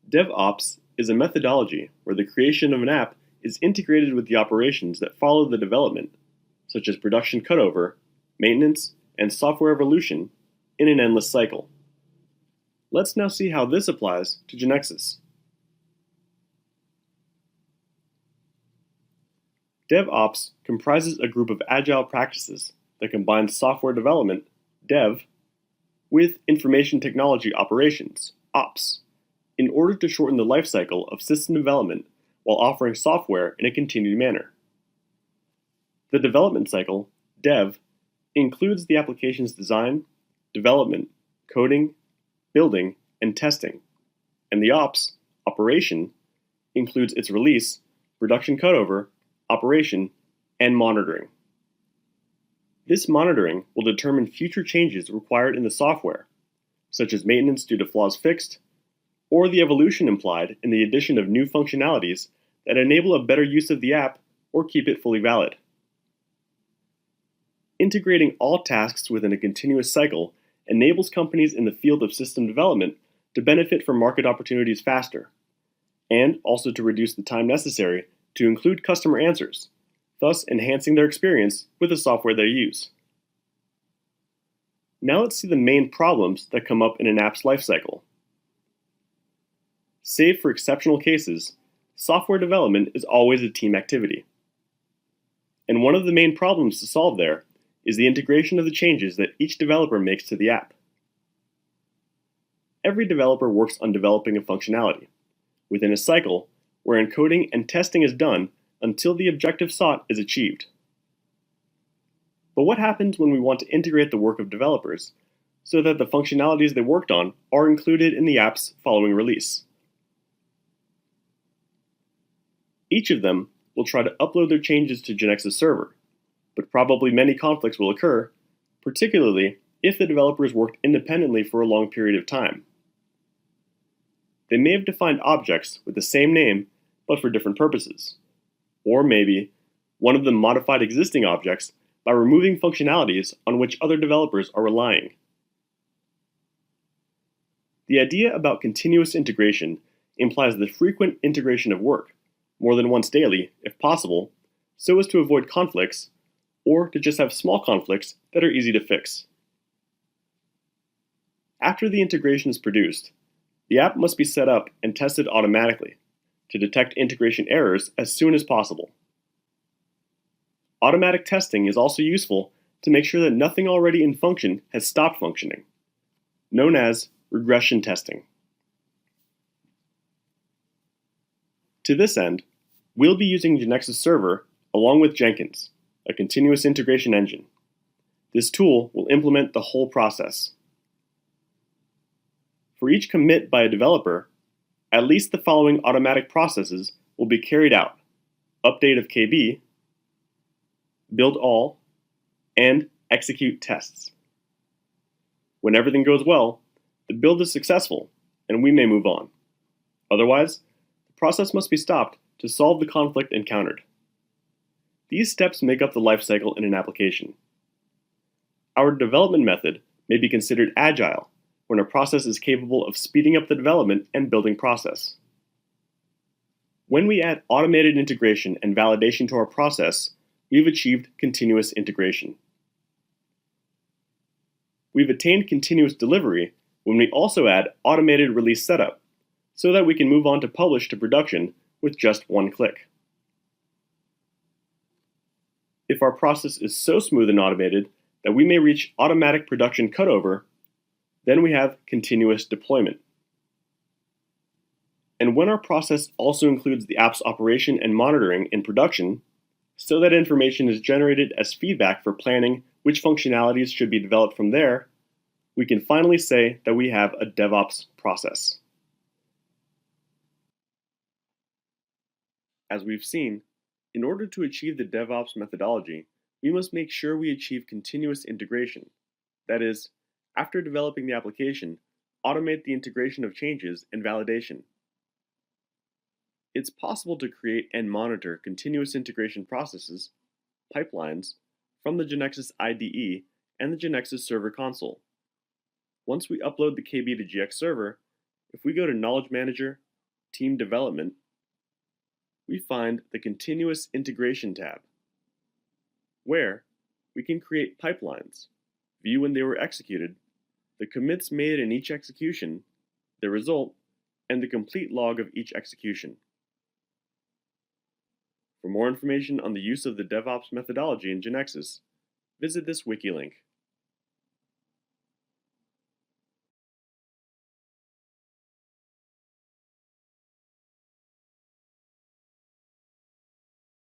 DevOps is a methodology where the creation of an app is integrated with the operations that follow the development, such as production cutover, maintenance, and software evolution, in an endless cycle. Let's now see how this applies to GeneXus. DevOps comprises a group of agile practices that combine software development, dev, with information technology operations, ops, in order to shorten the lifecycle of system development while offering software in a continued manner. The development cycle, dev, includes the application's design, development, coding, building, and testing, and the ops, operation, includes its release, production cutover, operation, and monitoring. This monitoring will determine future changes required in the software, such as maintenance due to flaws fixed, or the evolution implied in the addition of new functionalities that enable a better use of the app or keep it fully valid. Integrating all tasks within a continuous cycle enables companies in the field of system development to benefit from market opportunities faster, and also to reduce the time necessary to include customer answers, thus enhancing their experience with the software they use. Now let's see the main problems that come up in an app's lifecycle. Save for exceptional cases, software development is always a team activity. And one of the main problems to solve there is the integration of the changes that each developer makes to the app. Every developer works on developing a functionality within a cycle where encoding and testing is done until the objective sought is achieved. But what happens when we want to integrate the work of developers so that the functionalities they worked on are included in the app's following release? Each of them will try to upload their changes to GeneXus server, but probably many conflicts will occur, particularly if the developers worked independently for a long period of time. They may have defined objects with the same name but for different purposes, or maybe one of them modified existing objects by removing functionalities on which other developers are relying. The idea about continuous integration implies the frequent integration of work, more than once daily, if possible, so as to avoid conflicts, or to just have small conflicts that are easy to fix. After the integration is produced, the app must be set up and tested automatically to detect integration errors as soon as possible. Automatic testing is also useful to make sure that nothing already in function has stopped functioning, known as regression testing. To this end, we'll be using GeneXus Server along with Jenkins, a continuous integration engine. This tool will implement the whole process. For each commit by a developer, at least the following automatic processes will be carried out: update of KB, build all, and execute tests. When everything goes well, the build is successful, and we may move on. Otherwise, the process must be stopped to solve the conflict encountered. These steps make up the lifecycle in an application. Our development method may be considered agile when a process is capable of speeding up the development and building process. When we add automated integration and validation to our process, we've achieved continuous integration. We've attained continuous delivery when we also add automated release setup, so that we can move on to publish to production with just one click. If our process is so smooth and automated that we may reach automatic production cutover, then we have continuous deployment. And when our process also includes the app's operation and monitoring in production, so that information is generated as feedback for planning which functionalities should be developed from there, we can finally say that we have a DevOps process. As we've seen, in order to achieve the DevOps methodology, we must make sure we achieve continuous integration. That is, after developing the application, automate the integration of changes and validation. It's possible to create and monitor continuous integration processes, pipelines, from the GeneXus IDE and the GeneXus Server console. Once we upload the KB to GX Server, if we go to Knowledge Manager Team Development, we find the Continuous Integration tab, where we can create pipelines, view when they were executed, the commits made in each execution, the result, and the complete log of each execution. For more information on the use of the DevOps methodology in GeneXus, visit this wiki link.